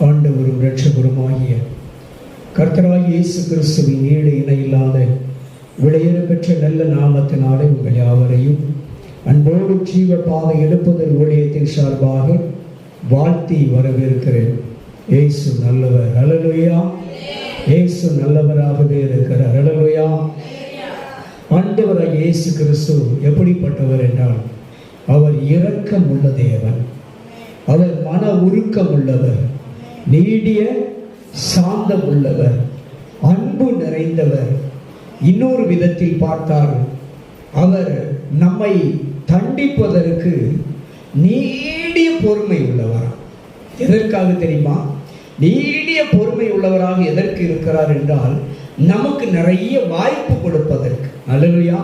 ஆண்டவரும் இரட்சகருமாகிய கர்த்தராகிய இயேசு கிறிஸ்துவின் ஈடு இணையில்லாத விலையேற பெற்ற நல்ல நாமத்தினாலே உங்கள் யாவரையும் அன்போடு ஜீவ பாதை எழுப்புதல் ஊழியத்தின் சார்பாக வாழ்த்தி வரவேற்கிறேன். இயேசு நல்லவர். அல்லேலூயா. இயேசு நல்லவராகவே இருக்கிறார். அல்லேலூயா. ஆண்டவராகிய இயேசு கிறிஸ்து எப்படிப்பட்டவர் என்றால், அவர் இரக்கம் உள்ள தேவன், அவர் மன உருக்கம் உள்ளவர், நீடிய சாந்தம் உள்ளவர், அன்பு நிறைந்தவர். இன்னொரு விதத்தில் பார்த்தால் அவர் நம்மை தண்டிப்பதற்கு நீடிய பொறுமை உள்ளவர். எதற்காக தெரியுமா? நீடிய பொறுமை உள்ளவராக எதற்கு இருக்கிறார் என்றால், நமக்கு நிறைய வாய்ப்பு கொடுப்பதற்கு. அல்லேலூயா.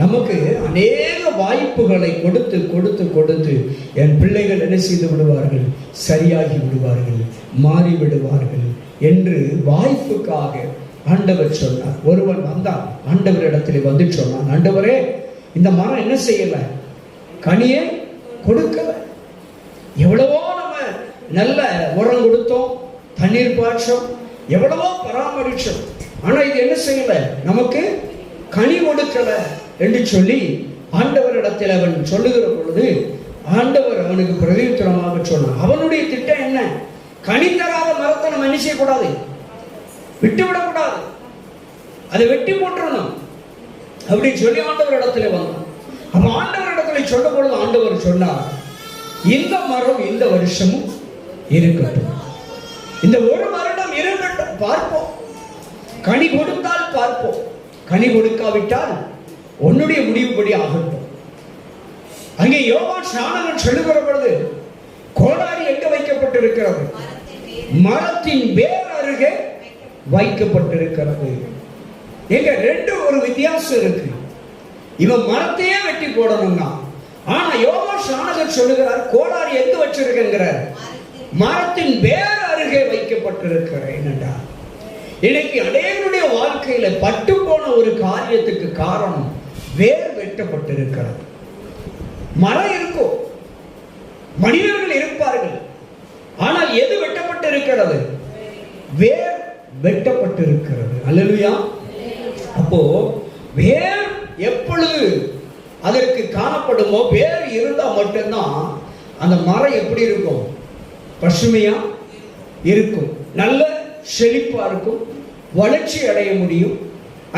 நமக்கு அநேக வாய்ப்புகளை கொடுத்து கொடுத்து கொடுத்து என் பிள்ளைகள் என்ன செய்து விடுவார்கள்? சரியாகி விடுவார்கள், மாறி விடுவார்கள் என்று வாய்ப்புக்காக ஆண்டவர் சொன்னார். ஒருவன் வந்தான், ஆண்டவர் இடத்துல வந்து சொன்னான், ஆண்டவரே, இந்த மரம் என்ன செய்யல? கனியை கொடுக்கல. எவ்வளவோ நம்ம நல்ல உரம் கொடுத்தோம், தண்ணீர் பாய்ச்சோம், எவ்வளவோ பராமரிச்சோம், ஆனா இது என்ன செய்யல? நமக்கு கனி கொடுக்கல என்று சொல்லி ஆண்டவரிடத்தில் அவன் சொல்லுகிற பொழுது ஆண்டவர் அவனுக்கு பிரதியுத்தரமாக சொன்னார். அவனுடைய திட்டம் என்ன? கனி தராத மரத்தை நம்ம என்ன செய்யக்கூடாது? விட்டுவிடக்கூடாது, அதை வெட்டி போட்டுறணும் அப்படின்னு சொல்லி ஆண்டவர் இடத்துல வந்தான். அப்ப ஆண்டவர் இடத்துல சொல்லும் பொழுது ஆண்டவர் சொன்னார், இந்த மரம் இந்த வருஷமும் இருக்கட்டும், இந்த ஒரு வருடம் இருக்கட்டும், பார்ப்போம், கனி கொடுத்தால் பார்ப்போம், கனி கொடுக்காவிட்டால் உன்னுடைய முடிவுபடி ஆகட்டும். அங்கே யோவான் ஸ்நானகன் சொல்லுகிற பொழுது கோடாரி எங்க வைக்கப்பட்டிருக்கிறது? மரத்தின் வேர் அருகே வைக்கப்பட்டிருக்கிறது. எங்க ரெண்டு ஒரு வித்தியாசம் இருக்கு. இவன் மரத்தையே வெட்டி போடணும்னா, ஆனா யோவான் ஸ்நானகன் சொல்லுகிறார், கோடாரி எங்க வச்சிருக்கிறார்? மரத்தின் வேர் அருகே வைக்கப்பட்டிருக்கிறேன். என்னடா, இன்னைக்கு அநேகருடைய வாழ்க்கையில பட்டு போன ஒரு காரியத்துக்கு காரணம் வேர் வெட்டப்பட்டிருக்கிறது. மரம் இருக்கும், மனிதர்கள் இருப்பார்கள், ஆனால் எது வெட்டப்பட்டிருக்கிறது? வேர் வெட்டப்பட்டிருக்கிறது. அல்லேலூயா. அப்போ வேர் எப்பொழுது அதற்கு காணப்படுமோ, வேர் இருந்தா மட்டும்தான் அந்த மரம் எப்படி இருக்கும்? பசுமையா இருக்கும், நல்ல செழிப்பா இருக்கும், வளர்ச்சி அடைய முடியும்,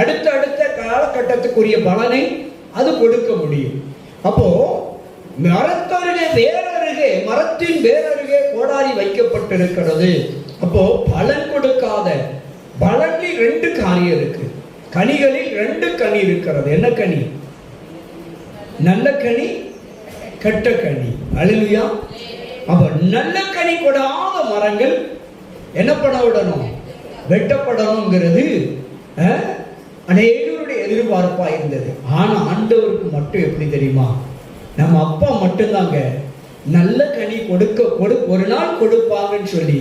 அடுத்த காலகட்டத்துக்குரிய பலனை அது கொடுக்க முடியும். அப்போ மரத்தருகே வேறருகே, மரத்தின் வேறருகே கோடாரி வைக்கப்பட்டிருக்கிறது. அப்போ பலன் கொடுக்காத, பலனில் ரெண்டு காரியம் இருக்கு, கனிகளில் ரெண்டு கனி இருக்கிறது. என்ன கனி? நல்ல கனி, கெட்ட கனி. அல்லேலூயா. அப்ப நல்ல கனி கொடாத மரங்கள் என்ன பண்ண விடணும்? வெட்டப்படணுங்கிறது அநேகருடைய எதிர்பார்ப்பா இருந்தது. ஆனா ஆண்டவருக்கு மட்டும் எப்படி தெரியுமா? நம்ம அப்பா மட்டும்தாங்க நல்ல கனி ஒரு நாள் கொடுப்பாங்கன்னு சொல்லி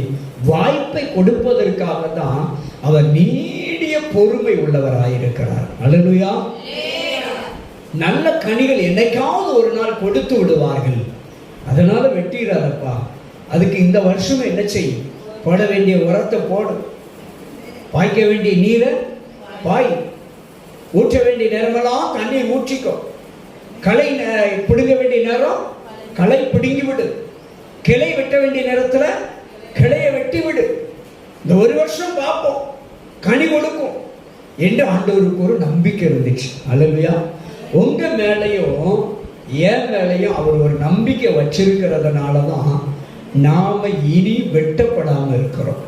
வாய்ப்பை கொடுப்பதற்காக தான் அவர் நீடிய பொறுமை உள்ளவராயிருக்கிறார். அல்லேலூயா. நல்ல கனிகள் என்னைக்காவது ஒரு நாள் கொடுத்து விடுவார்கள். அதனால வெட்டிடாதப்பா, அதுக்கு இந்த வருஷம் என்ன செய்யும்? போட வேண்டிய உரத்தை போடு, பாய்க்க வேண்டிய நீரை பாய், ஊற்ற வேண்டிய நேரமெல்லாம் தண்ணீர் ஊற்றிக்கோ, களை பிடுங்க வேண்டிய நேரம் களை பிடுங்கி விடு, கிளை வெட்ட வேண்டிய நேரத்துல கிளையை வெட்டி விடு. இந்த ஒரு வருஷம் பார்ப்போம், கனி கொடுக்கும் என்று ஆண்டவருக்கு ஒரு நம்பிக்கை இருந்துச்சு. அல்லேலூயா. உங்க மேலையும் என் மேலையும் அவர் ஒரு நம்பிக்கை வச்சிருக்கிறதுனாலதான் நாம இனி வெட்டப்படாம இருக்கிறோம்.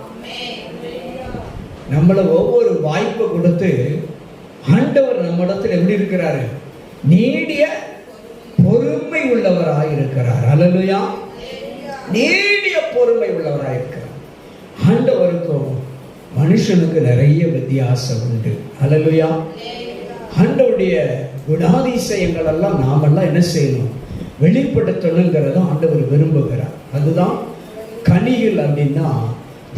நம்மள ஒவ்வொரு வாய்ப்பை கொடுத்து ஆண்டவர் நம்ம இடத்துல எப்படி இருக்கிறாரு? நீடிய பொறுமை உள்ளவராயிருக்கிறார். அல்லேலூயா. நீடிய பொறுமை உள்ளவராயிருக்கிறார். ஆண்டவருக்கும் மனுஷனுக்கு நிறைய வித்தியாசம் உண்டு. அல்லேலூயா. ஆண்டவருடைய குணாதிசயங்கள் எல்லாம் நாமெல்லாம் என்ன செய்யணும்? வெளிப்படுத்தணுங்கிறத ஆண்டவர் விரும்புகிறார். அதுதான் கனிகள் அப்படின்னா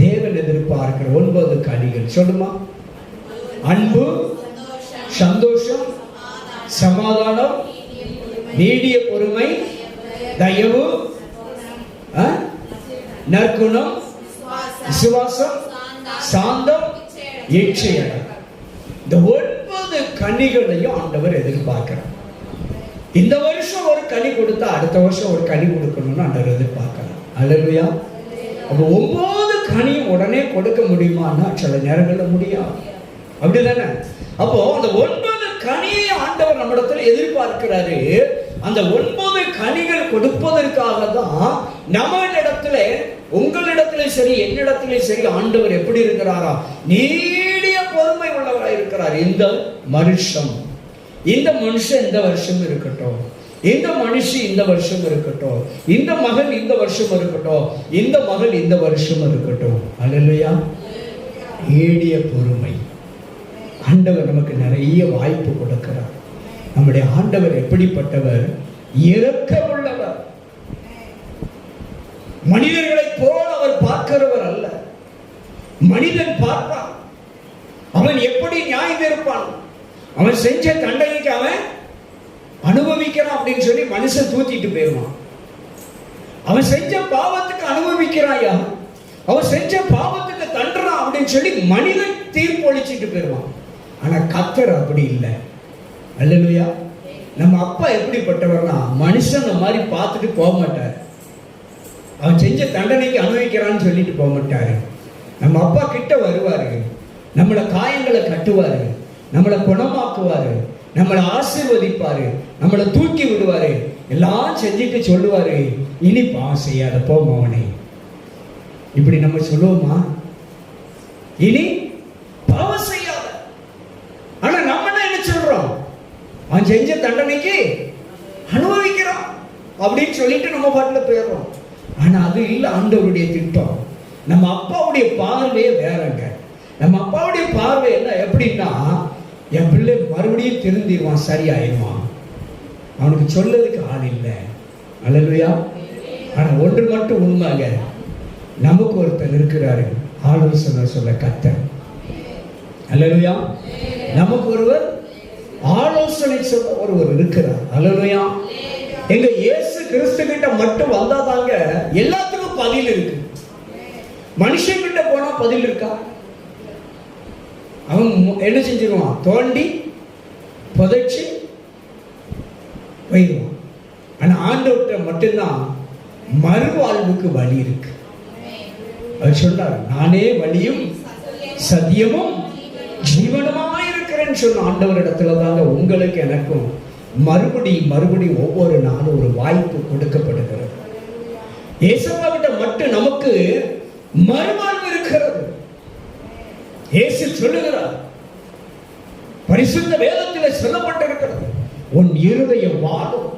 தேவன் எதிர்பார்க்கிற 9 கனிகள். சொல்லுமா? அன்பு, சந்தோஷம், சமாதானம், நீடிய பொறுமை, தயவு, நற்குணம், விசுவாசம், சாந்தம், இச்சையடக்கம். இந்த 9 கனிகளையும் ஆண்டவர் எதிர்பார்க்கிறார். இந்த வருஷம் ஒரு கனி கொடுத்தா அடுத்த வருஷம் ஒரு கனி கொடுக்கணும்னு ஆண்டவர் எதிர்பார்க்கலாம். அல்லேலூயா. அப்போ 9 கனியும் உடனே கொடுக்க முடியுமான்னா சில நேரங்களில் முடியாது. அப்படிதானே? அப்போ அந்த 9 கனியை ஆண்டவர் நம்மிடத்துல எதிர்பார்க்கிறாரு. அந்த 9 கனிகள் கொடுப்பதற்காக தான் நம்மளிடத்துல, உங்களிடத்துல சரி என்னிடத்துல சரி ஆண்டவர் எப்படி இருக்கிறாரா? நீடிய பொறுமை உள்ளவராக இருக்கிறார். இந்த மனுஷன் இந்த வருஷம் இருக்கட்டும், இந்த மனுஷி இந்த வருஷம் இருக்கட்டும், இந்த மகன் இந்த வருஷம் இருக்கட்டும், இந்த மகள் இந்த வருஷம் இருக்கட்டும். அல்லேலூயா. நீடிய பொறுமை. ஆண்டவர் நமக்கு நிறைய வாய்ப்பு கொடுக்கிறார். நம்முடைய ஆண்டவர் எப்படிப்பட்டவர்? இரக்கமுள்ளவர். மனிதர்களை போல அவர் பார்க்கிறவர் அல்ல. மனிதன் பார்ப்பான், அவன் எப்படி நியாயம் இருப்பான், அவன் செஞ்ச தண்டனைக்கு அவன் அனுபவிக்கிறான் அப்படின்னு சொல்லி மனுஷன் தூத்திட்டு போயிருவான். அவன் செஞ்ச பாவத்துக்கு அனுபவிக்கிறாயா, அவன் செஞ்ச பாவத்துக்கு தண்டுறான் அப்படின்னு சொல்லி மனிதன் தீர்ப்பு அளிச்சுட்டு போயிருவான். ஆனா கர்த்தர் அப்படி இல்லை. அல்லேலூயா. நம்ம அப்பா எப்படிப்பட்டவர்னா மனுஷன் மாதிரி பார்த்துட்டு போக மாட்டார். அவன் செஞ்ச தண்டனைக்கு அனுபவிக்கிறான்னு சொல்லிட்டு போக மாட்டாரு. நம்ம அப்பா கிட்ட வருவாரு, நம்மளை காயங்களை கட்டுவாரு, நம்மளை குணமாக்குவாரு, நம்மளை ஆசீர்வதிப்பாரு, நம்மளை தூக்கி விடுவாரு, எல்லாம் செஞ்சுட்டு சொல்லுவாரு, இனி பாவம் செய்யாத போ மகனே. இப்படி நம்ம சொல்லுவோமா? இனி பாவம் செய்யாத. ஆனா நம்ம என்ன சொல்றோம்? அவன் செஞ்ச தண்டனைக்கு அனுபவிக்கிறான் அப்படின்னு சொல்லிட்டு நம்ம பாட்டுல போயிடுறோம். ஆனா அது இல்லை ஆண்டவருடைய திட்டம். நம்ம அப்பாவுடைய பார்வையே வேறங்க. நம்ம அப்பாவுடைய பார்வை என்ன எப்படின்னா, என் பிள்ளை மறுபடியும் திருந்திடுவான், சரியாயிடுவான், அவனுக்கு சொல்லதுக்கு ஆள் இல்லை. அல்லேலூயா. ஆனா ஒன்று மட்டும் உண்மைங்க, நமக்கு ஒருத்தர் இருக்கிறாரு, ஆலோசனை சொல்ல கர்த்தர். அல்லேலூயா. நமக்கு ஒருவர் ஆலோசனை சொல்ல ஒருவர் இருக்கிறார். அல்லேலூயா. எங்க இயேசு கிறிஸ்து கிட்ட மட்டும் வந்தாதாங்க எல்லாத்துக்கும் பதில் இருக்கு. மனுஷன் கிட்ட போனா பதில் இருக்கா? அவன் என்ன செஞ்சிருவான்? தோண்டி புதைச்சி போயிடுவான். ஆனா ஆண்டவர்கிட்ட மட்டும்தான் மறுவாழ்வுக்கு வழி இருக்கு. அவர் சொன்னார், நானே வழியும் சத்தியமும் ஜீவனமாக இருக்கிறேன்னு சொன்ன ஆண்டவர் இடத்துல தாங்க உங்களுக்கு எனக்கும் மறுபடியும் ஒவ்வொரு நாளும் ஒரு வாய்ப்பு கொடுக்கப்படுகிறது. இயேசுவா கிட்ட மட்டும் நமக்கு மறுவாழ்வு இருக்கிறது. இயேசு சொல்லுகிறார், பரிசுத்த வேதத்தில் சொல்லப்பட்டிருக்கிறது, உன் இருதயம் வாழும்.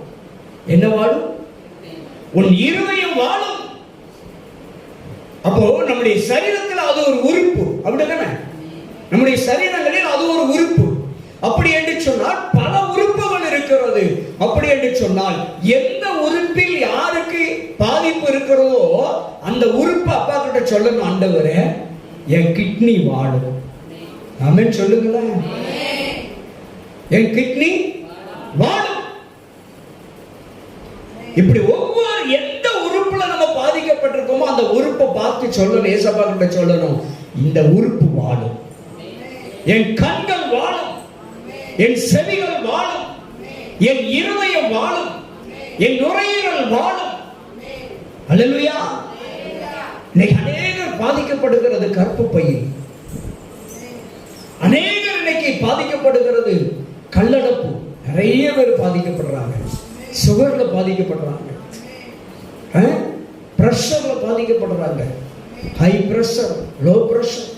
என்ன வாழும்? உன் இருதயம் வாழும். அப்போ நம்முடைய சரீரத்தில் அது ஒரு உறுப்பு. அப்படிதானே? நம்முடைய சரீரங்களில் அது ஒரு உறுப்பு. அப்படி என்று சொன்னால் பல உறுப்புகள் இருக்கிறது. அப்படி என்று சொன்னால் எந்த உறுப்பில் யாருக்கு பாதிப்பு இருக்கிறதோ அந்த உறுப்பு அப்பா கிட்ட சொல்லணும், ஆண்டவரே என் கிட்னி வாழும். ஆமென் சொல்லுங்களேன். என் கிட்னி வாழும். இப்படி ஒவ்வொரு எந்த உறுப்புல நம்ம பாதிக்கப்பட்டிருக்கோமோ அந்த உறுப்பை பார்த்து சொல்லணும், ஏசப்பா கிட்ட சொல்லணும், இந்த உறுப்பு வாழும். என் கண்கள் வாழும், என் செவிகள் வாழும், என் இருதயம் வாழும், என் நுரையீரல் வாழும். அல்லேலூயா. இன்னைக்கு அநேகர் பாதிக்கப்படுகிறது கர்ப்பப்பையில். அநேகர் இன்னைக்கு பாதிக்கப்படுகிறது கல்லடப்பு. நிறைய பேர் பாதிக்கப்படுறாங்க. சுகர்ல பாதிக்கப்படுறாங்க, பிரஷர்ல பாதிக்கப்படுறாங்க, ஹை பிரஷர், லோ பிரஷர்.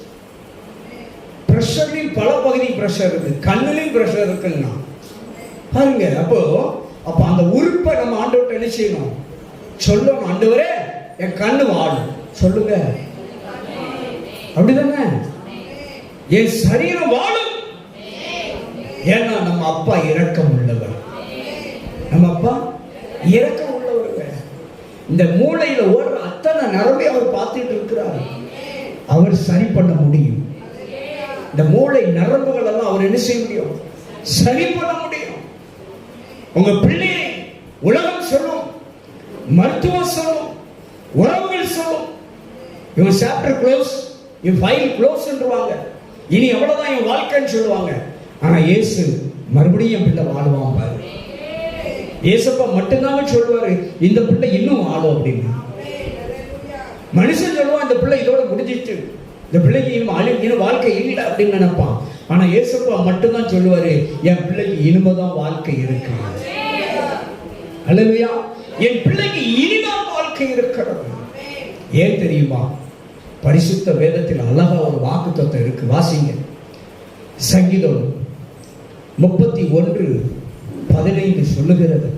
பிரஷர்லையும் பல பகுதி பிரஷர் இருக்கு, கண்ணுலையும் பிரஷர் இருக்குன்னா பாருங்க. அப்போ அந்த உறுப்பை நம்ம ஆண்டவர்கிட்ட என்ன செய்யணும்? சொல்லணும், ஆண்டவரே என் கண்ணு வாழும் சொல்லுங்க. அப்படிதானே? என் சரீரம் வாழும். ஏன்னா நம்ம அப்பா இரக்கம் உள்ளவர். நம்ம அப்பா இரக்கம் உள்ளவர். இந்த மூளையில ஓடுற அத்தனை நரம்பை அவர் பார்த்துட்டு இருக்கிறார். அவர் சரி பண்ண முடியும். இந்த மூளை நரம்புகள் எல்லாம் அவர் என்ன செய்ய முடியும்? சரி பண்ண முடியும். உங்க பிள்ளையை உலகம் சொல்லும், மருத்துவம் சொல்லும், உறவுகள் சொல்லும், your chapter close. என் ஃபைல் க்ளோஸ்ன்றுவாங்க, இனி எவ்வளவுதான் என் வாழ்க்கைன்னு சொல்லுவாங்க. ஆனா இயேசு மறுபடியும் என் பிள்ளை வாழ்வான் பாரு. ஏசப்பா மட்டும்தான் சொல்லுவாரு இந்த பிள்ளை இன்னும் வாழும் அப்படின்னு. மனுஷன் சொல்லுவான் இந்த பிள்ளை இதோட முடிஞ்சிட்டு, இந்த பிள்ளைக்கு இன்னும் வாழ்க்கை இல்லை அப்படின்னு நினைப்பான். ஆனா ஏசப்பா மட்டும்தான் சொல்லுவாரு என் பிள்ளைக்கு இனிமேதான் வாழ்க்கை இருக்கு. அல்லேலூயா. என் பிள்ளைக்கு இனிதான் வாழ்க்கை இருக்கிறது. ஏன் தெரியுமா? பரிசுத்த வேதத்தில் அழகா ஒரு வாக்குத்தத்தம் இருக்கு, வாசிங்க. சங்கீதம் 31:15 சொல்லுகிறது.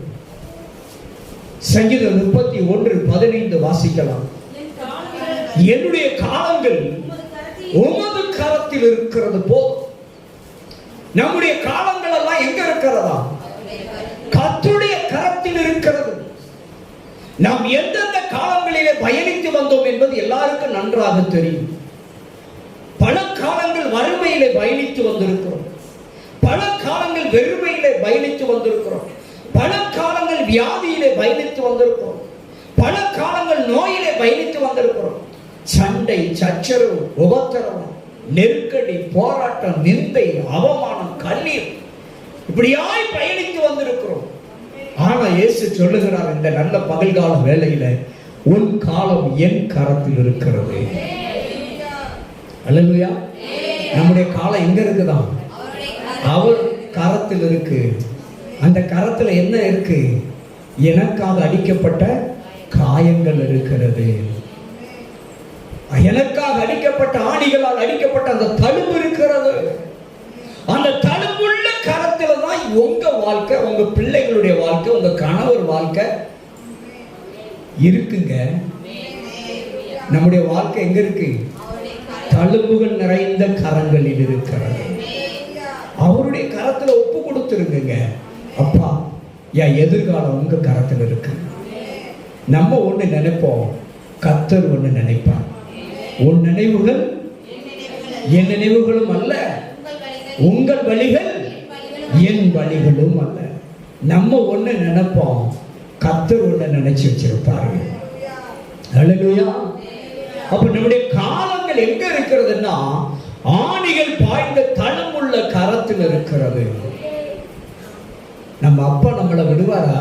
சங்கீதம் 31:15 வாசிக்கலாம். என்னுடைய காலங்கள் உமது கரத்தில் இருக்கிறது போல். நம்முடைய காலங்கள் எல்லாம் எங்க இருக்கிறதா? கர்த்தருடைய கரத்தில் இருக்கிறது. நாம் எந்தெந்த காலங்களிலே பயணித்து வந்தோம் என்பது எல்லாருக்கும் நன்றாக தெரியும். பல காலங்கள் வறுமையிலே பயணித்து வந்திருக்கிறோம், பல காலங்கள் வெறுமையிலே பயணித்து வந்திருக்கிறோம், பல காலங்கள் வியாதியிலே பயணித்து வந்திருக்கிறோம், பல காலங்கள் நோயிலே பயணித்து வந்திருக்கிறோம். சண்டை, சச்சரவு, உபத்திரவம், நெருக்கடி, போராட்டம், நிந்தை, அவமானம், கண்ணீர், இப்படியாய் பயணித்து வந்திருக்கிறோம். ஆனா இயேசு சொல்லுகிறார் இந்த நல்ல பகல்கால வேளையில உன் காலம் என் கரத்தில் இருக்கிறது. அல்லேலூயா. நம்முடைய காலம் எங்க இருக்குதா? அவர் கரத்தில் இருக்கு. அந்த கரத்துல என்ன இருக்கு? எனக்காக அடிக்கப்பட்ட காயங்கள் இருக்கிறது. எனக்காக அடிக்கப்பட்ட ஆணிகளால் அடிக்கப்பட்ட அந்த தழும்பு இருக்கிறது. அந்த தழும்புள்ள கரத்துல தான் உங்க வாழ்க்கை, உங்க பிள்ளைகளுடைய வாழ்க்கை, உங்க கணவர் வாழ்க்கை இருக்குங்க. நம்முடைய வாழ்க்கை எங்க இருக்கு? தழும்புகள் நிறைந்த கரங்களில் இருக்கிறது. அவருடைய கரத்துல ஒப்பு கொடுத்துருங்க. அப்பா, என் எதிர்காலம் உங்க கரத்தில் இருக்கு. நம்ம ஒண்ணு நினைப்போம், கர்த்தர் ஒண்ணு நினைப்பார். உன் நினைவுகள் என் நினைவுகளும் அல்ல, உங்கள் வழிகள் என் வழிகளும் அல்ல. நம்ம ஒண்ணு நினைப்போம், கர்த்தர் ஒண்ணு நினைச்சு வச்சிருப்பாரு. அல்லேலூயா. அப்ப நம்முடைய காலங்கள் எங்க இருக்கிறதுன்னா ஆணிகள் பாய்ந்த தளமுள்ள கரத்தில் இருக்கிறது. நம்ம அப்பா நம்மளை விடுவாரா?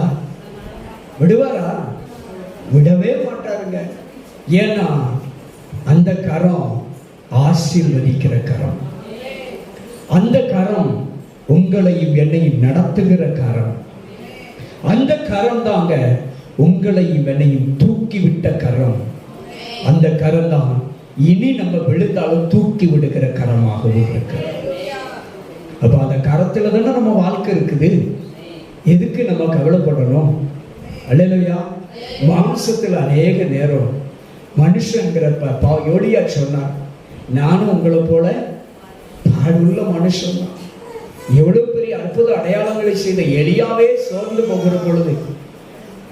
விடவே மாட்டாருங்க. ஏன்னா அந்த கரம் ஆசீர்வதிக்கிற கரம். அந்த கரம் உங்களையும் என்னையும் நடத்துகிற கரம். அந்த கரம் தாங்க உங்களையும் என்னையும் தூக்கி விட்ட கரம். அந்த கரம் தான் இனி நம்ம விழுந்தாலும் தூக்கி விடுகிற கரமாகவும் இருக்கு. அப்ப அந்த கரத்துல தானே நம்ம வாழ்க்கை இருக்குது. எதுக்கு நம்ம கவலைப்படணும்? அல்லேலூயா. மாம்சத்தில் அநேக நேரம் மனுஷங்கிறப்ப யோடியா சொன்னார், நானும் உங்களை போல பாடுள்ள மனுஷன் தான். எவ்வளவு பெரிய அற்புத அடையாளங்களை செய்த எலியாவே சோர்ந்து போகிற பொழுது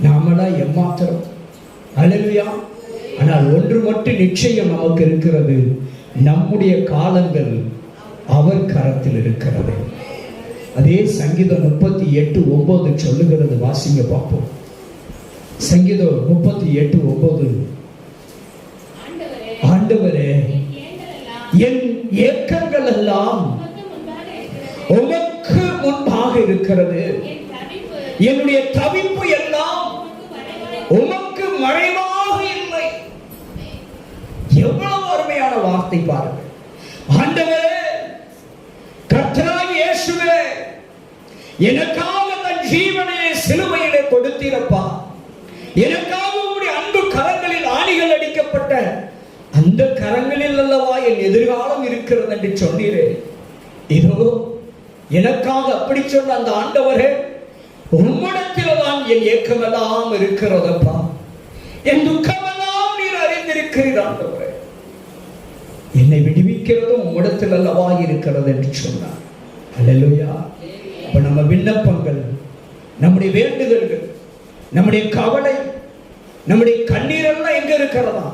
நாமெல்லாம் ஏமாத்திரம். அல்லேலூயா. ஆனால் ஒன்று மட்டும் நிச்சயம் நமக்கு இருக்கிறது, நம்முடைய காலங்கள் அவர் கரத்தில் இருக்கிறது. அதே சங்கீதம் 38:9 சொல்லுகிறது. வாசிங்க பார்ப்போம். சங்கீதம் 38:9. ஆண்டவரே, என் ஏக்கங்கள் எல்லாம் உமக்கு முன்பாக இருக்கிறது, என்னுடைய தவிப்பு எல்லாம் உமக்கு மறைவாக இல்லை. எவ்வளவு அருமையான வார்த்தை பாருங்கள். ஆண்டவரே, கர்த்தராகிய இயேசுவே, எனக்காக தன் ஜீவனை சிலுவையிலே கொடுத்தீரப்பா. எனக்காக உம்முடைய அன்பு கரங்களில் ஆணிகள் அடிக்கப்பட்ட அந்த கரங்களில் அல்லவா என் எதிர்காலம் இருக்கிறது என்று சொன்னீரே. இதோ எனக்காக அப்படி சொன்ன அந்த ஆண்டவரே, உம்மிடத்தில் தான் என் ஏக்கமெல்லாம் இருக்கிறதப்பா. என் துக்கமெல்லாம் நீர் அறிந்திருக்கிறீர் ஆண்டவரே. என்னை விடுவிக்கிறதும் உம்மிடத்தில் அல்லவா இருக்கிறது என்று சொன்னார். அல்லேலூயா. அப்ப நம்ம விண்ணப்பங்கள், நம்முடைய வேண்டுதல்கள், நம்முடைய கவலை, நம்முடைய கண்ணீர் எல்லாம் எங்க இருக்கிறதா?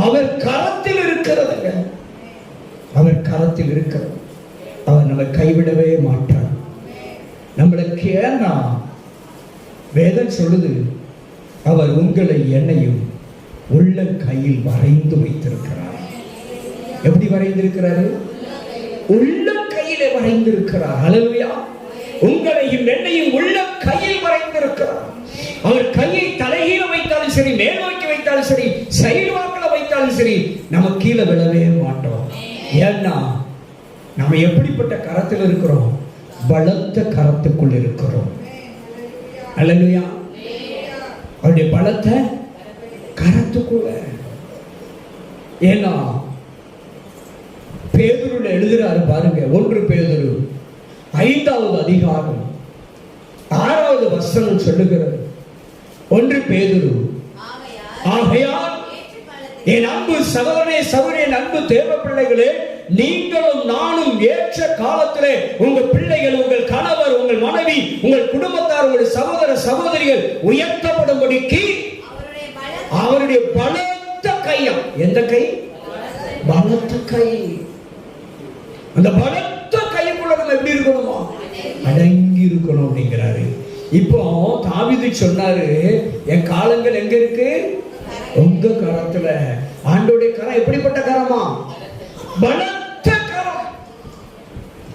அவர் கரத்தில் இருக்கிறதுங்க. அவர் கரத்தில் இருக்கிறது. அவர் நம்மை கைவிடவே மாட்டார். நம்மளுக்கு ஏன்னா வேதம் சொல்லுது, அவர் உங்களை என்னையும் உள்ள கையில் வரைந்து வைத்திருக்கிறார். எப்படி வரைந்திருக்கிறாரு? உள்ள கையிலே வரைந்திருக்கிறார். ஹல்லேலூயா. உங்களையும் என்னையும் உள்ள கையில் வரைந்திருக்கிறார். அவர் கையை தலைகீழ வைத்தாலும் சரி, மேல் நோக்கி வைத்தாலும் சரி, சைடு வாக்கில் வைத்தாலும் சரி, நம்ம கீழே விழவே மாட்டோம். ஏன்னா நம்ம எப்படிப்பட்ட கரத்தில் இருக்கிறோம்? பலத்த கரத்துக்குள் இருக்கிறோம். ஹல்லேலூயா. அவருடைய பலத்த கரத்துக்குள்ள. ஏன்னா பேதுருல எழுதுறாரு பாருங்க, 1 பேதுரு 5வது அதிகாரம் 6வது வசனம் சொல்லுகிறது. 1 பேதுரு, ஆகையால் என் அன்பு சகோதரனே, சகோதரியே, அன்பு தேவ பிள்ளைகளே, நீங்களும் நானும் ஏற்ற காலத்திலே உங்கள் பிள்ளைகள், உங்கள் கணவர், உங்கள் மனைவி, உங்கள் குடும்பத்தார், உங்கள் சகோதர சகோதரிகள் உயர்த்தப்படும்படிக்கு அவருடைய பலத்த கையால். எந்த கை? பலத்த கை. அந்த பலத்த கைக்குள்ள நம்ம எப்படி இருக்கணுமா? அடங்கி இருக்கணும் அப்படிங்கிறாரு. இப்போ தாவீது சொன்னாரு, என் காலங்கள் எங்க இருக்கு? உங்க கரத்துல. ஆண்டவருடைய கரம் எப்படிப்பட்ட கரமா? பலத்த கரம்.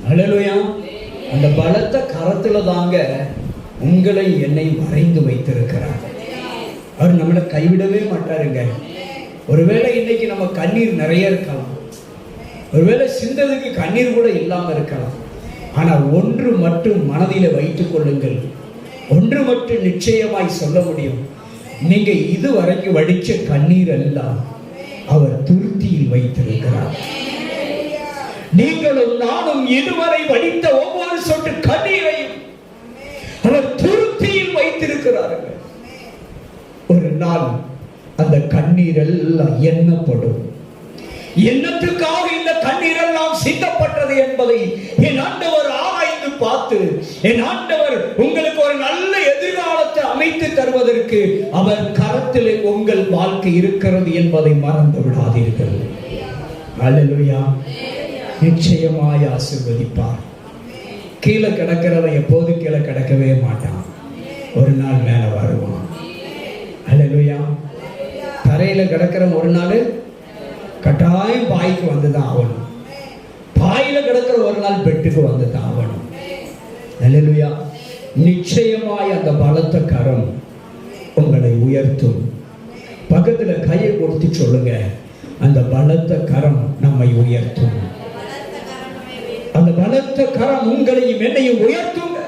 ஹல்லேலூயா. அந்த பலத்த கரத்துல தாங்க உங்களை என்னை வரைந்து வைத்திருக்கிறார். அவர் நம்மளை கைவிடவே மாட்டாருங்க. ஒருவேளை இன்னைக்கு நம்ம கண்ணீர் நிறைய இருக்கலாம், ஒருவேளை சிந்ததுக்கு கண்ணீர் கூட இல்லாம இருக்கலாம். ஆனா ஒன்று மட்டும் மனதில வைத்துக் கொள்ளுங்கள், ஒன்று மட்டும் நிச்சயமாய் சொல்ல முடியும், நீங்க இதுவரைக்கும் வடிச்ச கண்ணீர் எல்லாம் அவர் துருத்தியில் வைத்திருக்கிறார். நீங்களும் நானும் இதுவரை வடித்த ஒவ்வொரு சொட்டு கண்ணீரையும் அவர் துருத்தியில் வைத்திருக்கிறார்கள். ஒரு நாள் அந்த கண்ணீர் எல்லாம் எண்ணப்படும். என்னத்துக்காக இந்த கண்ணீர் எல்லாம் சிந்தப்பட்டது என்பதை என் ஆண்டவர் ஆராய்ந்து பார்த்து, என் ஆண்டவர் உங்களுக்கு ஒரு நல்ல எதிர்காலத்தை அமைத்து தருவதற்கு அவர் கரத்திலே உங்கள் வாழ்க்கை இருக்கிறது என்பதை மறந்து விடாதீர்கள். அல்லேலூயா. நிச்சயமாய் ஆசீர்வதிப்பார். கீழே கிடக்கிறவன் எப்போது கீழே கிடக்கவே மாட்டான், ஒரு நாள் மேல வருவான். அல்லேலூயா. தரையில கிடக்கிறவன் ஒரு நாள் கட்டாயம் பாய்க்கு வந்துதான் ஆகணும். பாயில கிடக்கிற ஒரு நாள் பெட்டுக்கு வந்துதான் ஆகணும். அல்லேலூயா. நிச்சயமாய் அந்த பலத்த கரம் உங்களை உயர்த்தும். பக்கத்துல கையை கொடுத்து சொல்லுங்க, அந்த பலத்த கரம் நம்மை உயர்த்தும். அந்த பலத்த கரம் உங்களையும் என்னையும் உயர்த்துங்க.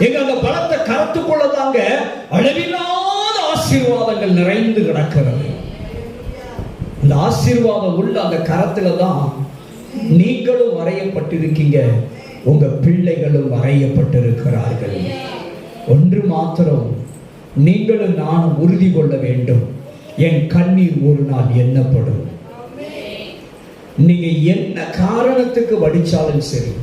எங்க அந்த பலத்த கரத்துக்குள்ளதாங்க அளவில்லாத ஆசீர்வாதங்கள் நிறைந்து கிடக்கிறது. அந்த ஆசீர்வாதம் உள்ள அந்த கரத்துல தான் நீங்களும் வரையப்பட்டிருக்கீங்க, உங்க பிள்ளைகளும் வரையப்பட்டிருக்கிறார்கள். ஒன்று மாத்திரம் நீங்களும் நானும் உறுதி கொள்ள வேண்டும், என் கண்ணீர் ஒரு நாள் எண்ணப்படும். நீங்க என்ன காரணத்துக்கு வடிச்சாலும் சரி,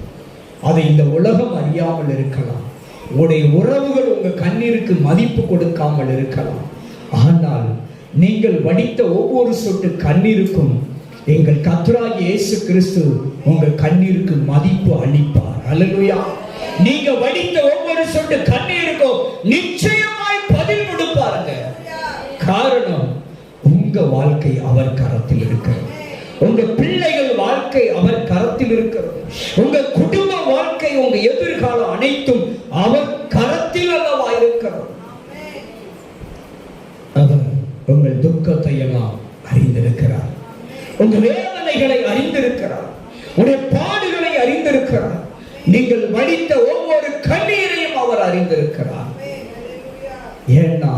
அதை இந்த உலகம் அறியாமல் இருக்கலாம், உங்களுடைய உறவுகள் உங்க கண்ணீருக்கு மதிப்பு கொடுக்காமல் இருக்கலாம். ஆனால் நீங்கள் வடித்த ஒவ்வொரு சொட்டு கண்ணீருக்கும் எங்கள் கர்த்தராகிய இயேசு கிறிஸ்து உங்க கண்ணீருக்கு மதிப்பு அளிப்பார். அல்லேலூயா. நீங்க வடித்த ஒவ்வொரு சொட்டு கண்ணீருக்கும் நிச்சயமாய் பதில் கொடுப்பாருங்க. காரணம், உங்க வாழ்க்கை அவர் கரத்தில் இருக்கிறது, உங்க பிள்ளைகள் வாழ்க்கை அவர் கரத்தில் இருக்கிறது, உங்க குடும்ப வாழ்க்கை, உங்க எதிர்காலம் அனைத்தும் அவர் கரத்தில் அல்லவா இருக்கிறது. அவர் உங்கள் துக்கத்தை எல்லாம் அறிந்திருக்கிறார், உங்க வேதனைகளை அறிந்திருக்கிறார், உடைய பாடுகளை அறிந்திருக்கிறார், நீங்கள் வடித்த ஒவ்வொரு கண்ணீரையும் அவர் அறிந்திருக்கிறார். ஏன்னா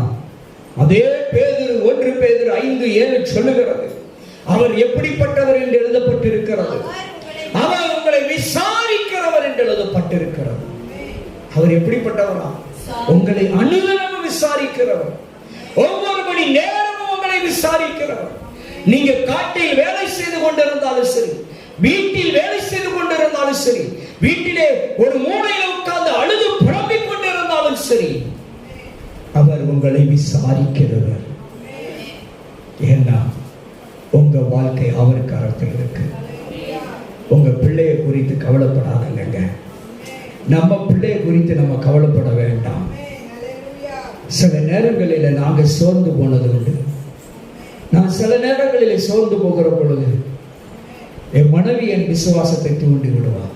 அதே பேதுரு 1 பேதுரு 5:7 சொல்லுகிறது, அவர் எப்படிப்பட்டவர் என்று எழுதப்பட்டிருக்கிறது, அவர் உங்களை விசாரிக்கிறவர் என்று எழுதப்பட்டிருக்கிறது. அவர் எப்படிப்பட்டவரா? உங்களை அனுதினமும் விசாரிக்கிறவர், ஒவ்வொரு மணி நேரமும் உங்களை விசாரிக்கிறவர். நீங்க காட்டில் வேலை செய்து கொண்டிருந்தாலும் சரி, வீட்டில் வேலை செய்து கொண்டிருந்தாலும் சரி, வீட்டிலே ஒரு மூலையில் உட்கார்ந்து அழுது புலம்பிக் கொண்டிருந்தாலும் சரி, அவர் உங்களை விசாரிக்கிறவர். ஏன்னா உங்க வாழ்க்கை அவர் கரத்தில் இருக்கு. உங்க பிள்ளையை குறித்து கவலைப்படாதங்க. நம்ம பிள்ளையை குறித்து நம்ம கவலைப்பட வேண்டாம். சில நேரங்களில் நாங்கள் சோர்ந்து போனது உண்டு. நான் சில நேரங்களில் சோர்ந்து போகிற பொழுது என் மனைவி என் விசுவாசத்தை தூண்டி விடுவார்.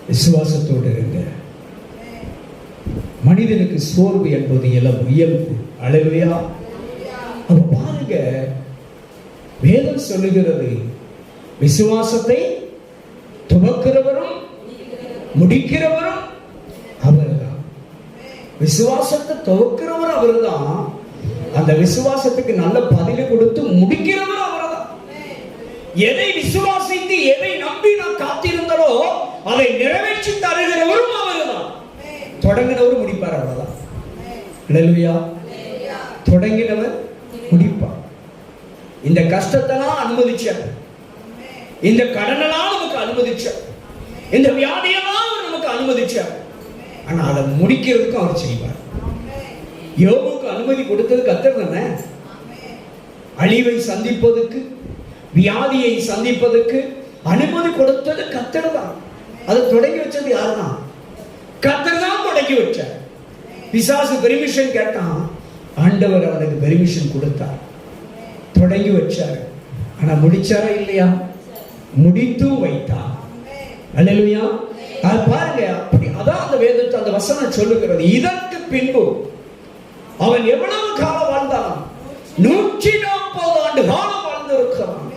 விசுவாசத்தோடு இருங்க. மனிதனுக்கு சோர்வு என்பது இயல்பு. அல்லேலூயா. அப்ப பாருங்க, வேதம் சொல்லுகிறது, விசுவாசத்தை துவக்கிறவரும் முடிக்கிறவரும் அவர்தான். விசுவாசத்தை துவக்கிறவர் அவர்தான். அந்த விசுவாசத்துக்கு நல்ல பதிலை கொடுத்து முடிக்கிறவரும் அவர்தான். எதை விசுவாசித்து எதை நம்பி நான் காத்திருந்தோ அதை நிறைவேற்றி தருகிறவரும் அவர்தான். தொடங்கினவரும் முடிப்பார். அவ்வளவுதான். அல்லேலூயா. தொடங்கினவர் முடிப்பார். இந்த கஷ்டத்தெல்லாம் அனுமதிச்சார், இந்த கடனெல்லாம் நமக்கு அனுமதிச்சார், இந்த வியாதியெல்லாம் நமக்கு அனுமதிச்சார். ஆனா அதை முடிக்கிறதுக்கும் அவர் செய்வார். யோபுக்கு அனுமதி கொடுத்தது கர்த்தர் தானே. அழிவை சந்திப்பதற்கு, வியாதியை சந்திப்பதற்கு அனுமதி கொடுத்தது கர்த்தர் தான். அதை தொடங்கி வச்சது யாருதான்? கர்த்தர் தான் தொடங்கி வச்சார். பிசாசு பெர்மிஷன் கேட்டான், ஆண்டவர் அவனுக்கு பெர்மிஷன் கொடுத்தார், தொடங்கி வச்சார். ஆனா முடிச்சாரா இல்லையா? முடித்தும் வைத்தார். அல்லேலூயா. அது பாருங்க, அப்படி அதான் அந்த வேதத்தை அந்த வசனம் சொல்லுகிறது. இதற்கு பின்பு அவன் எவ்வளவு காலம் வாழ்ந்தான்? 140 ஆண்டு காலம் வாழ்ந்திருக்கிறான்.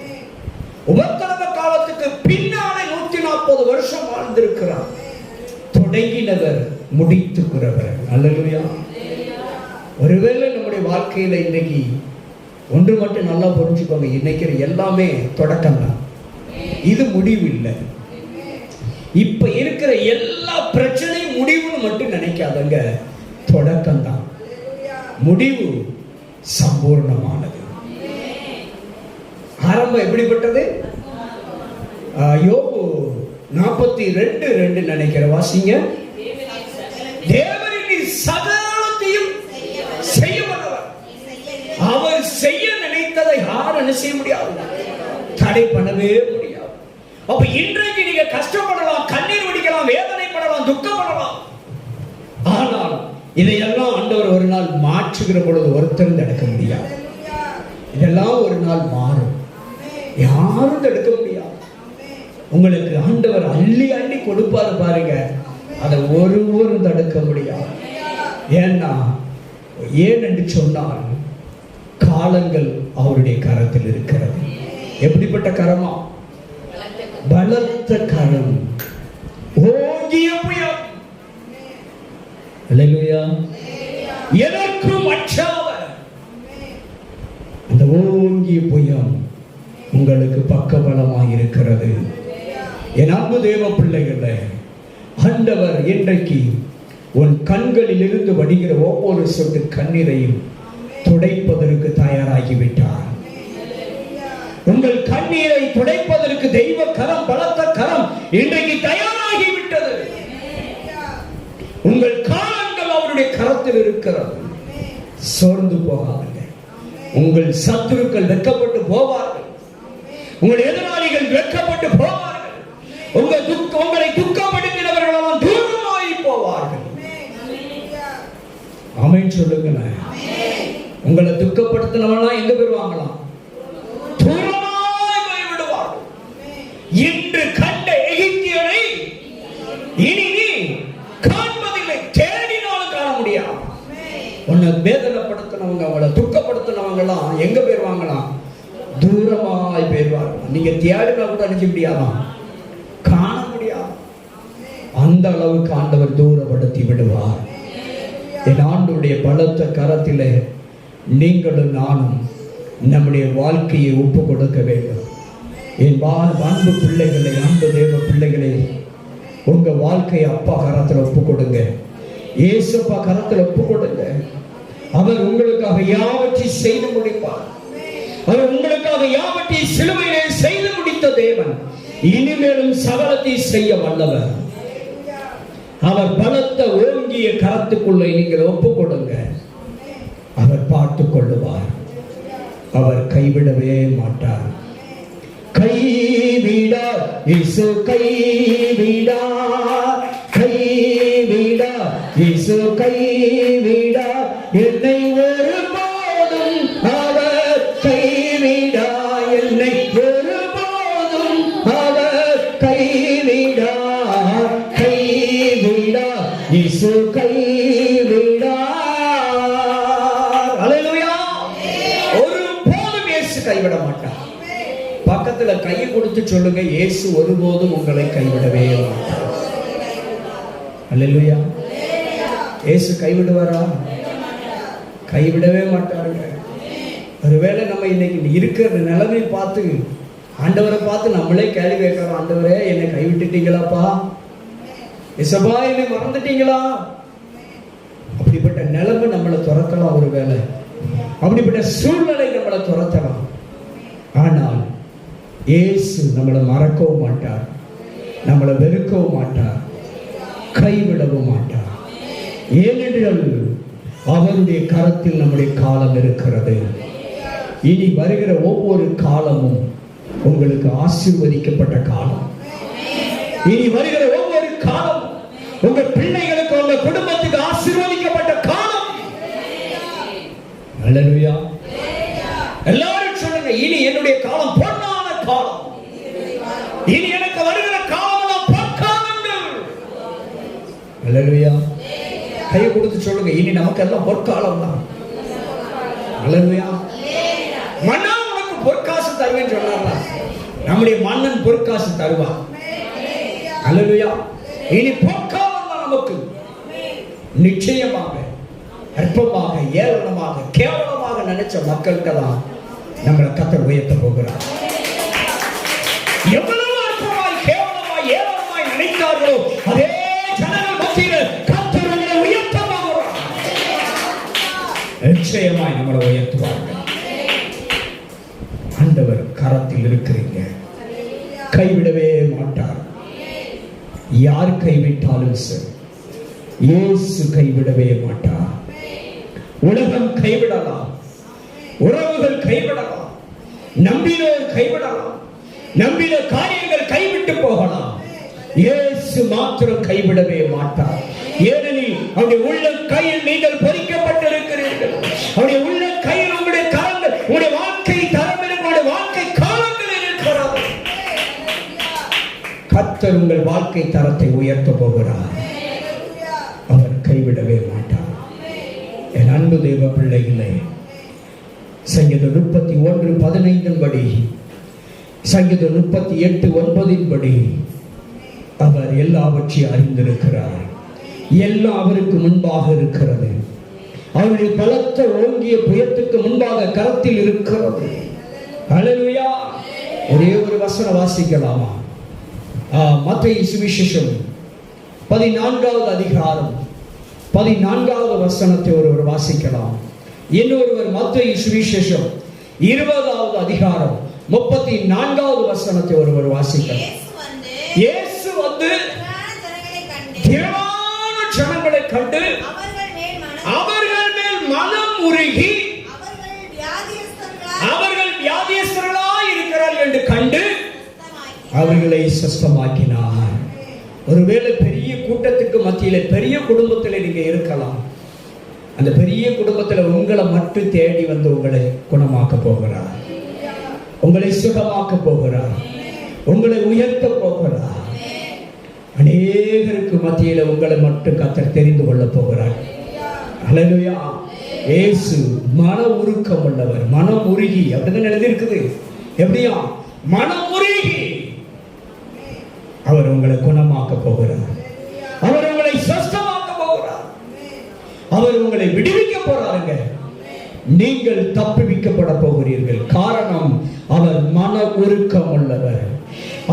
உபத்திரவ காலத்துக்கு பின்னாலே 140 வருஷம் வாழ்ந்திருக்கிறான். தொடங்கினவர் முடித்துக்கிறவர். அல்லேலூயா. ஒருவேளை நம்முடைய வாழ்க்கையில இன்னைக்கு ஒன்று மட்டும் நல்லா புரிஞ்சுக்கோங்க, இன்னைக்கு எல்லாமே தொடக்கம் தான், இது முடிவு இல்லை. இப்ப இருக்கிற எல்லா பிரச்சனையும் முடிவுன்னு மட்டும் நினைக்காதங்க, தொடக்கம் தான். முடிவு சம்பூர்ணமானது. ஆரம்பம் எப்படிப்பட்டது? யோபு 42:2 நினைக்கிற வாசிங்க. தேவனின் சகலத்தையும் செய்ய வல்லவர், அவர் செய்ய நினைத்ததை யாரும் செய்ய முடியாது, தடை பண்ணவே முடியாது. அப்ப இன்றைக்கு நீங்க கஷ்டப்படலாம், கண்ணீர் வடிக்கலாம், வேதனைப்படலாம், துக்கப்படலாம். ஆனால் இதையெல்லாம் ஆண்டவர் ஒரு நாள் மாற்றுகிற பொழுது ஒருத்தரும் தடுக்க முடியாது. இதெல்லாம் ஒரு நாள் மாறும், யாரும் தடுக்க முடியாது. உங்களுக்கு ஆண்டவர் அள்ளி அள்ளி கொடுப்பாரு பாருங்க, அதை ஒருவரும் தடுக்க முடியாது. ஏன் என்று சொன்னால் காலங்கள் அவருடைய கரத்தில் இருக்கிறது. எப்படிப்பட்ட கரமா? பலத்த கரம், ஓங்கிய புயம். அல்லேலூயா. எதற்கும் அச்சாவர் அந்த ஓங்கிய புயம் உங்களுக்கு பக்கபலமாக இருக்கிறது. என் அன்பு தேவ பிள்ளைகளே, ஆண்டவர் இன்றைக்கு உன் கண்களில் இருந்து வடிகிற ஒவ்வொரு சொட்டு கண்ணீரையும் துடைப்பதற்கு தயாராகிவிட்டார். உங்கள் கண்ணீரை துடைப்பதற்கு தெய்வ கரம், பலத்த கரம் இன்றைக்கு தயாராகிவிட்டது. உங்கள் காலங்கள் அவருடைய கரத்தில் இருக்கிறது. சோர்ந்து போகாதீங்க. உங்கள் சத்துருக்கள் வெட்கப்பட்டு போவார்கள், உங்கள் எதிராளிகள் வெட்கப்பட்டு போவார்கள், உங்களை துக்கப்படுத்தினவர்கள் தூரமாய் போவார்கள். ஆமென் சொல்லுங்களேன். உங்களை துக்கப்படுத்தினவனா எங்க போயிருவாங்களாம்? தூரமாய் போய்விடுவார்கள். இன்று கண்ட எகிப்தியரை இனி நீ காண்பதில்லை, தேடினாலும் காண முடியாது. உன்னை வேதனைப்படுத்தினவங்க, அவளை துக்கப்படுத்தினவங்க எல்லாம் எங்க போயிருவாங்களாம்? தூரமாய் போயிருவார்கள். நீங்க தேடினா கூட அனுப்ப முடியாதான், காண முடியாது. அந்த அளவுக்கு ஆண்டவர் தூரப்படுத்தி விடுவார். என் ஆண்டவருடைய பலத்த கரத்திலே நீங்களும் நானும் நம்முடைய வாழ்க்கையை ஒப்பு கொடுக்க வேண்டும். என் அன்பு பிள்ளைகளை, அன்பு தேவ பிள்ளைகளை, உங்க வாழ்க்கையை அப்பா கரத்தில் ஒப்பு கொடுங்க, இயேசுப்பா கரத்தில் ஒப்பு கொடுங்க. அவர் உங்களுக்காக யாவற்றையும் செய்து முடிப்பார். அவர் உங்களுக்காக யாவற்றையும் சிலுவையிலே செய்து முடித்த தேவன் இனிமேலும் சகலத்தை செய்ய வல்லவர். அவர் பலத்த ஓங்கிய கரத்துக்குள்ளே நீங்கள் ஒப்பு கொடுங்க, அவர் பார்த்துக் கொள்ளுவார். அவர் கைவிடவே மாட்டார். கைவிடார் இயேசு, கைவிடார், கைவிடார் இயேசு, கைவிடார் என்னை ஒருபோதும் அவர் இயேசு கைவிடார். அல்லேலூயா. ஒருபோதும் இயேசு கைவிட மாட்டார். பக்கத்துல கையை கொடுத்து சொல்லுங்க, இயேசு ஒருபோதும் உங்களை கைவிடவே மாட்டார். அல்லேலூயா. இயேசு கைவிடுவாரா? கைவிடவே மாட்டாருங்க. ஒருவேளை நம்ம இன்னைக்கு இருக்கிற நிலைமை பார்த்து ஆண்டவரை பார்த்து நம்மளே கேள்வி கேட்கிறோம், ஆண்டவரே என்னை கைவிட்டுட்டீங்களாப்பா, இசபா என்னை மறந்துட்டீங்களா? அப்படிப்பட்ட நிலைமை நம்மளை துரத்தலாம். ஒருவேளை அப்படிப்பட்ட சூழ்நிலை நம்மளை துரத்தலாம். ஆனால் இயேசு நம்மளை மறக்கவும் மாட்டார், நம்மளை வெறுக்கவும் மாட்டார், கைவிடவும் மாட்டார். ஏனென்றால் அவருடைய கரத்தில் நம்முடைய காலம் இருக்கிறது. இனி வருகிற ஒவ்வொரு காலமும் உங்களுக்கு ஆசீர்வதிக்கப்பட்ட காலம். இனி வருகிற ஒவ்வொரு காலம் உங்க பிள்ளைகளுக்கு, உங்க குடும்பத்துக்கு ஆசீர்வதிக்கப்பட்ட காலம். அல்லேலூயா. எல்லாரும் சொல்லுங்க, இனி என்னுடைய காலம் பொன்னான காலம். இனி எனக்கு வருகிற காலம் பொற்காலங்கள். அல்லேலூயா. கையை கொடுத்து சொல்லுங்க, இனி நமக்கு எல்லாம் பொற்காலம் தான். அல்லேலூயா. மன்னா உனக்கு பொற்காசு தருவேன்னு சொன்னாரா? நம்முடைய மன்னன் பொற்காசு தருவான். அல்லேலூயா. இனி பொற்காலம் தான் நமக்கு. நிச்சயமாக அற்பமாக, ஏளனமாக, கேவலமாக நினைச்ச மக்களுக்கு தான் நம்மளை கர்த்தர் உயர்த்த போகிறார். எவ்வளவு அற்பமாய், கேவலமாய், ஏளனமாய் நினைத்தார்களோ அதே ஜனங்கள் மத்தியில் கர்த்தர் நம்மளை உயர்த்த போகிறார். நிச்சயமாய் நம்மளை உயர்த்துவார்கள். ஆண்டவர் கரத்தில் இருக்கிறீங்க, கைவிடவே மாட்டார். யார் கைவிட்டாலும் சரி, இயேசு கைவிடவே மாட்டார். உலகம் கைவிடலாம், உறவுகள் கைவிடலாம், நம்பினோர் கைவிடலாம், நம்பின காரியங்கள் கைவிட்டு போகலாம். இயேசு மாத்திரம் கைவிடவே மாட்டார். ஏனெனில் அவருடைய உள்ள கையில் நீங்கள் பொறிக்கப்பட்டிருக்கிறீர்கள். அவருடைய உள்ள கையில் உங்களுடைய கரங்கள், உங்களுடைய வாழ்க்கை தரமில், உங்களுடைய வாழ்க்கை காலங்கள் இருக்கிறது. கர்த்தர் உங்கள் வாழ்க்கை தரத்தை உயர்த்த போகிறார். அவர் கைவிடவே மாட்டார். என் அன்பு தேவ பிள்ளைகளே, சங்கீதம் 31:15 படி, சங்கீதம் 38:9 படி அவர் எல்லாவற்றையும் அறிந்திருக்கிறார். எல்லாம் அவருக்கு முன்பாக இருக்கிறது. அவருடைய பலத்த ஓங்கிய புயத்துக்கு முன்பாக கரத்தில் இருக்கிறது. அல்லேலூயா. ஒரே ஒரு வசனம் வாசிக்கலாமா? மத்தேயு சுவிசேஷம் 14வது அதிகாரம் 14வது வசனத்தை ஒருவர் வாசிக்கலாம். இன்னொருவர் மத்தேயு சுவிசேஷம் 20வது அதிகாரம் 34வது வசனத்தை ஒருவர் வாசிக்கலாம். இயேசு வந்து திரளான ஜனங்களை கண்டு அவர்கள் மேல் மனம் உருகி அவர்கள் வியாதியஸ்தர்களாய் இருக்கிறார்கள் என்று கண்டு அவர்களை சுஸ்தமாக்கினார். ஒருவேளை பெரிய கூட்டத்துக்கு மத்தியில, பெரிய குடும்பத்தில் நீங்க இருக்கலாம். அந்த பெரிய குடும்பத்தில் உங்களை மட்டும் தேடி வந்து உங்களை குணமாக்க போகிறார், உங்களை சுகமாக்க போகிறார், உங்களை உயர்த்த போகிறார். அநேகருக்கு மத்தியில உங்களை மட்டும் கர்த்தர் தெரிந்து கொள்ள போகிறார். அல்லேலூயா. இயேசு மன உருக்கம் உள்ளவர், மனம் உருகி, அப்படிதான் எழுதியிருக்குது. எப்படியா? மனம் உருகி அவர் உங்களை குணமாக்க போகிறார். அவர் உங்களை சுஸ்தமாக்க போகிறார். அவர் உங்களை விடுவிக்க போறாருங்க. நீங்கள் தப்புவிக்கப்பட போகிறீர்கள். காரணம், அவர் மன உருக்கம் உள்ளவர்.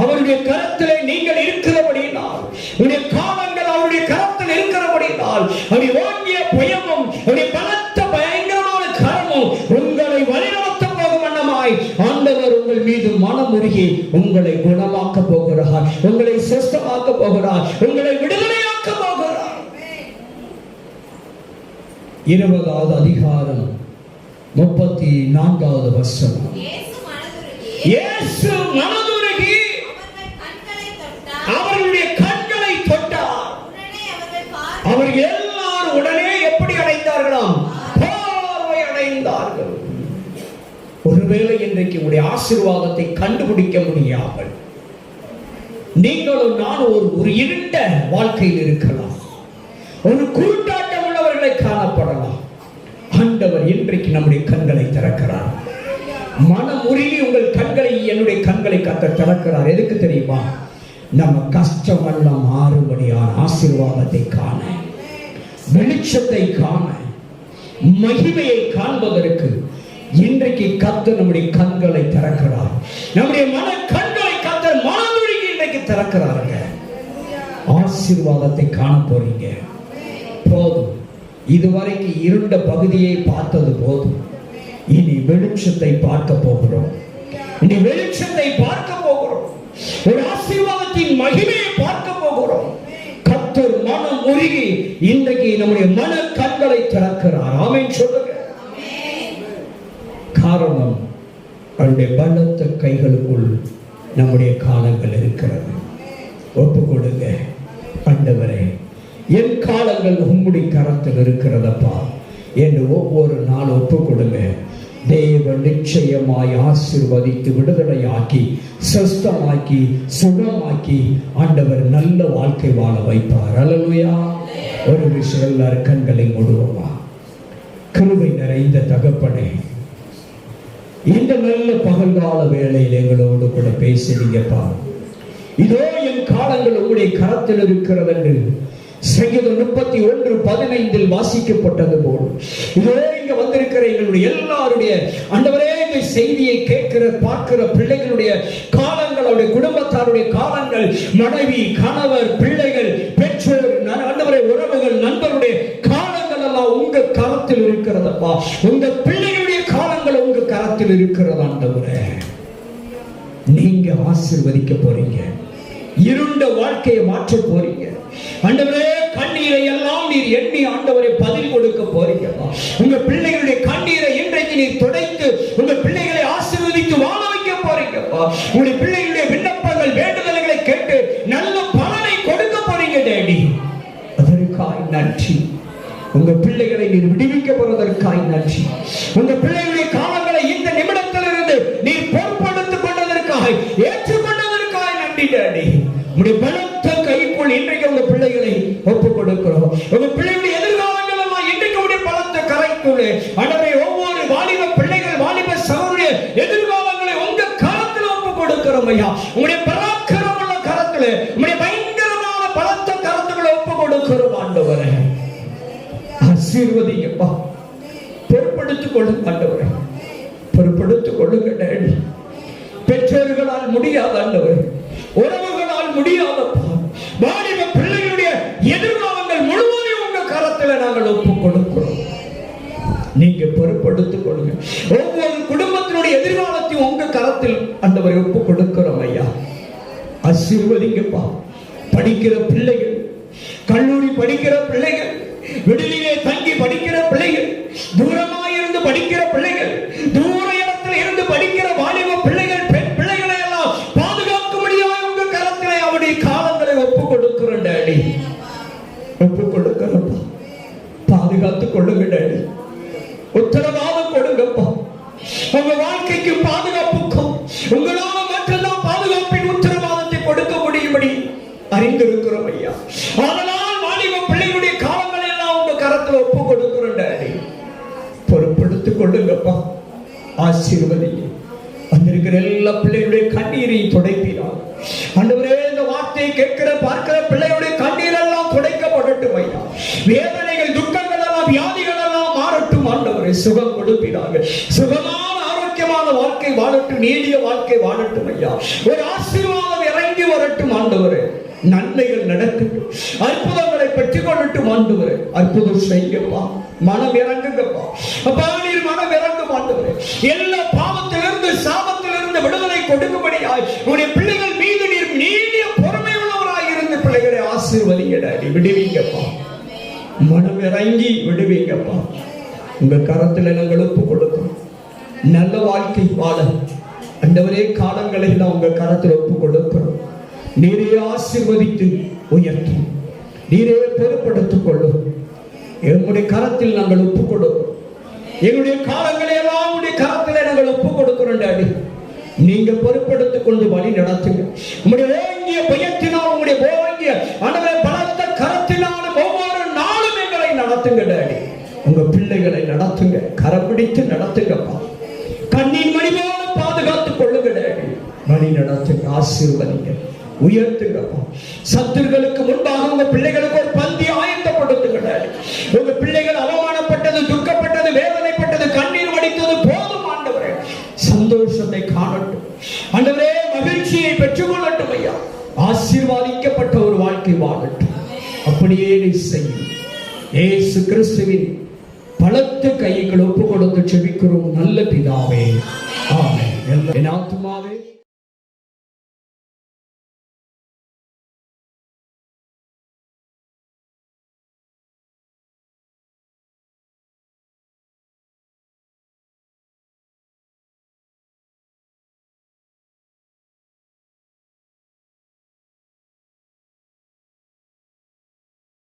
அவருடைய கரத்திலே நீங்கள் இருக்கிறபடியால், உங்களுடைய காலங்கள் அவருடைய கரத்தில் இருக்கிறபடியால், அவருடைய ஓங்கிய பயமும் அவருடைய பலத்த பயங்கரமான கரமும் உங்களை வழிநடத்த போகும் வண்ணமாய் ஆண்டவர் உங்கள் மீது மனம் உருகி உங்களை குணமாக்க போகிறார், உங்களை சுஸ்தமாக்க போகிறார், உங்களை விடுதலையாக்க போகிறார். 20வது அதிகாரம் 34வது வசனம். இயேசு மனதுருகி அவர்களுடைய கண்களை தொட்டார். அவர்கள் எல்லாரும் உடனே எப்படி அடைந்தார்களாம்? பார்வை அடைந்தார்கள். ஒருவேளை இன்றைக்கு உங்களுடைய ஆசீர்வாதத்தை கண்டுபிடிக்க முடியாமல் நீங்களும் நானும் ஒரு இருண்ட வாழ்க்கையில் இருக்கலாம். ஒரு கூட்டாட்டம் உள்ளவர்களை காணப்படலாம். ஆண்டவர் இன்றைக்கு நம்முடைய கண்களை திறக்கிறார். மனம் உருகி உங்கள் கண்களை, என்னுடைய கண்களை கத்த திறக்கிறார். எதுக்கு தெரியுமா? நம்ம கஷ்டம் எல்லாம் மாறுபடியான ஆசீர்வாதத்தை காண, வெளிச்சத்தை காண, மகிமையை காண்பதற்கு இன்றைக்கு கர்த்தர் நம்முடைய கண்களை திறக்கிறார். நம்முடைய மன கண்களை கர்த்தர் மனதுருகி இன்றைக்கு திறக்கிறாருங்க. ஆசீர்வாதத்தை காண போறீங்க. போதும், இதுவரைக்கும் இருண்ட பகுதியை பார்த்தது போதும். இனி வெளிச்சத்தை பார்க்க போகிறோம். இனி வெளிச்சத்தை பார்க்க போகிறோம். ஒரு ஆசீர்வாதத்தின் மகிமையை பார்க்க போகிறோம். கர்த்தர் மனம் உருகி இன்றைக்கு நம்முடைய மன கண்களை திறக்கிறார். ஆமென் சொல்லுங்க. காரணம், அவருடைய பலத்த கைகளுக்குள் நம்முடைய காலங்கள் இருக்கிறது. ஒப்பு கொடுங்க. ஆண்டவரே, என் காலங்கள் உம்முடைய கரத்தில் இருக்கிறதப்பா என்று ஒவ்வொரு நாள் ஒப்பு கொடுங்க. தேவன் நிச்சயமாய் ஆசீர்வதித்து விடுதலையாக்கி, சுஸ்தமாக்கி, சுகமாக்கி ஆண்டவர் நல்ல வாழ்க்கை வாழ வைப்பார். அல்லேலூயா. ஒரு விஷயம், எல்லாரும் கண்களை மூடுவோமா? கிருபை நிறைந்த தகப்பனே, இந்த நல்ல பகல்கால வேளையில் எங்களோடு கூட பேசுறீங்கப்பா. இதோ என் காலங்கள் உங்களுடைய கரத்தில் இருக்கிறது என்று சங்கீதம் 31:15 வாசிக்கப்பட்டது போல், இதோ இங்க வந்திருக்கிற எங்களுடைய எல்லாருடைய ஆண்டவரே, இந்த செய்தியை கேட்கிற பார்க்கிற பிள்ளைகளுடைய காலங்கள், அவருடைய குடும்பத்தாருடைய காலங்கள், மனைவி, கணவர், பிள்ளைகள், பெற்றோர், ஆண்டவரே, உறவுகள், நண்பருடைய காலங்கள் எல்லாம் உங்க கரத்தில் இருக்கிறதப்பா. உங்க பிள்ளைகளுடைய காலங்கள் உங்க கரத்தில் இருக்கிறது. ஆண்டவரே, நீங்க ஆசீர்வதிக்க போறீங்க. இருண்ட வாழ்க்கையை மாற்ற போறீங்க. ஆண்டவரே, கண்ணீரை எல்லாம் நீர் எண்ணி ஆண்டவரே பதில் கொடுக்க போறீங்க. உங்க பிள்ளைகளுடைய கண்ணீரை இன்றைக்கு நீர் துடைத்து உங்க பிள்ளைகளை ஆசீர்வதித்து வாழ வைக்க போறீங்க. உங்களுடைய பிள்ளைகளுடைய விண்ணப்பங்கள், வேண்டுதல்களை கேட்டு நல்ல பலனை கொடுக்க போறீங்க டேடி. அதற்காய் நன்றி. உங்க பிள்ளைகளை நீர் விடுவிக்க போறதற்காய் நன்றி. உங்க பிள்ளைகளுடைய காலங்களை இந்த நிமிடத்திலிருந்து நீர் பொறுப்படுத்திக் கொண்டதற்காக, ஏற்றுக்கொண்டதற்காய் நன்றி டேடி. உங்களுடைய பலத்த கைக்குள் இன்றைக்கு உங்க பிள்ளைகளை ஒப்புக் கொடுக்கிறோம். உங்க பிள்ளைகளுடைய எதிர்காலங்கள் எல்லாம் இன்றைக்கு உடைய பலத்த கரைக்குள்ளே ஆண்டவரே, ஒவ்வொரு வாலிப பிள்ளைகள், வாலிப சகோதரிய எதிர்காலங்களை உங்க கரத்தில் ஒப்புக் கொடுக்கிறோம் ஐயா. உங்களுடைய பராக்கிரமமான கரத்தில், உங்களுடைய பயங்கரமான பலத்த கரத்துக்களை ஒப்புக் கொடுக்கிறோம். ஆண்டவரே, ஆசீர்வதிங்கப்பா. பொறுப்படுத்திக் கொள்ளுங்க ஆண்டவரே, பொறுப்படுத்திக் கொள்ளுங்க டேடி. பெற்றோர்களால் முடியாத ஆண்டவரே, உறவுகளால் முடியாதப்பா, வாலிப பிள்ளைகளுடைய எதிர்காலங்கள் முழுவதும் உங்க கரத்தில் நாங்கள் ஒப்புக் கொடுக்கிறோம். நீங்க பொறுப்படுத்திக் கொள்ளுங்க. ஒவ்வொரு குடும்பத்தினுடைய எதிர்காலத்தையும் உங்க கரத்தில் ஆண்டவரை ஒப்புக் கொடுக்கிறோம் ஐயா. ஆசீர்வதிங்கப்பா. படிக்கிற பிள்ளைகள், கல்லூரி படிக்கிற பிள்ளைகள், விடுதியிலே தங்கி படிக்கிற பிள்ளைகள், தூரமாயிருந்து படிக்கிற பிள்ளைகள், தூர இடத்தில் இருந்து படிக்கிற வாலிப பிள்ளைகள், பெண் பிள்ளைகளை எல்லாம் பாதுகாக்க முடியாது உங்க கரத்திலே அவருடைய காலங்களை ஒப்புக் கொடுக்கிறோம் டாடி. ஒப்புக் கொடுக்கிறப்பா. பாதுகாத்துக் கொள்ளுங்க டாடி. உத்தரவாதம் கொடுங்கப்பா. உங்க வாழ்க்கைக்கு பாதுகாப்புக்கும் உங்களால மட்டும்தான் பாதுகாப்பின் உத்தரவாதத்தை கொடுக்க முடியும்படி அறிந்திருக்கிறோம் ஐயா. அதனால் வாலிப பிள்ளைகளுடைய காலங்களை எல்லாம் உங்க கரத்தில் ஒப்புக் கொடுக்கிறோம் டாடி. பொறுப்படுத்திக் கொள்ளுங்கப்பா. ஆசீர்வதிங்க. வந்திருக்கிற எல்லா பிள்ளைகளுடைய கண்ணீரையும் துடைப்பினார். ஆண்டவரே, இந்த வார்த்தையை கேட்கிற பார்க்கிற பிள்ளைகளுடைய கண்ணீர் எல்லாம் துடைக்கப்படட்டும் ஐயா. வேதனைகள், துக்கங்கள் எல்லாம், வியாதிகள் எல்லாம் மாறட்டும் ஆண்டவரே. சுகம் கொடுப்பினார்கள். சுகமான ஆரோக்கியமான வாழ்க்கை வாழட்டும். நீடிய வாழ்க்கை வாழட்டும் ஐயா. ஒரு ஆசீர்வாதம் இறங்கி வரட்டும் ஆண்டவரே. நன்மைகள் நடக்கட்டும். அற்புதங்களை பெற்றுக் கொள்ளட்டும் ஆண்டவரே. அற்புதம் செய்யப்பா. மனம் இறங்குங்கப்பா. அப்பா, நீர் மனம் இறங்கும் ஆண்டவரே. எல்லா பாவத்திலிருந்து, சாபத்திலிருந்து விடுதலை கொடுக்கும்படியாய் உங்களுடைய பிள்ளைகள் மீது நீர் நீடிய பொறுமை உள்ளவராய் இருந்து பிள்ளைகளை ஆசீர்வதிங்கடா. விடுவீங்கப்பா. மனம் இறங்கி விடுவீங்கப்பா. உங்க கரத்தில் நாங்கள் ஒப்புக் கொடுக்கிறோம். நல்ல வாழ்க்கை வாழ ஆண்டவரே, காலங்களை எல்லாம் உங்க கரத்தில் ஒப்புக் கொடுக்கிறோம். நீரே ஆசீர்வதித்து உயர்த்தும். நீரே பொறுப்படுத்திக் கொள்ளும். எங்களுடைய கரத்தில் நாங்கள் ஒப்புக் கொடுக்கிறோம். எங்களுடைய காலங்களை எல்லாம் உடைய கரத்தில் நாங்கள் ஒப்புக் கொடுக்கிறோம் டாடி. நீங்க பொறுப்படுத்திக் கொண்டு வழி நடத்துங்க. உங்களுடைய ஓங்கிய பயத்தினால், உங்களுடைய ஓங்கிய ஆண்டவரே பலத்த கரத்தினால் ஒவ்வொரு நாள் பிள்ளைகளை நடத்துங்க, கரப்பிடித்து நடத்துங்கப்பா. கண்ணின் மணி போல பாதுகாத்துக் கொள்ளுங்க, வழி நடத்துங்க, ஆசீர்வதிங்க, உயர்த்துங்கப்பா. சத்துருக்களுக்கு முன்பாக உங்க பிள்ளைகளுக்கு ஒரு பந்தி ஆயத்தப்படுத்துங்க. உங்க பிள்ளைகள் அவமானப்பட்டது, துக்கப்பட்டது, வேதனைப்பட்டது, கண்ணீர் வடித்தது போதும் ஆண்டவரே. சந்தோஷத்தை காணட்டும் ஆண்டவரே, மகிழ்ச்சியை பெற்றுக் கொள்ளட்டும் ஐயா. ஆசீர்வாதிக்கப்பட்ட ஒரு வாழ்க்கை வாழட்டும். அப்படியே நீ செய்யும். இயேசு கிறிஸ்துவின் பலத்த கைகளை ஒப்பு கொடுத்து செபிக்கிறோம் நல்ல பிதாவே, ஆமென். என் ஆத்துமாவே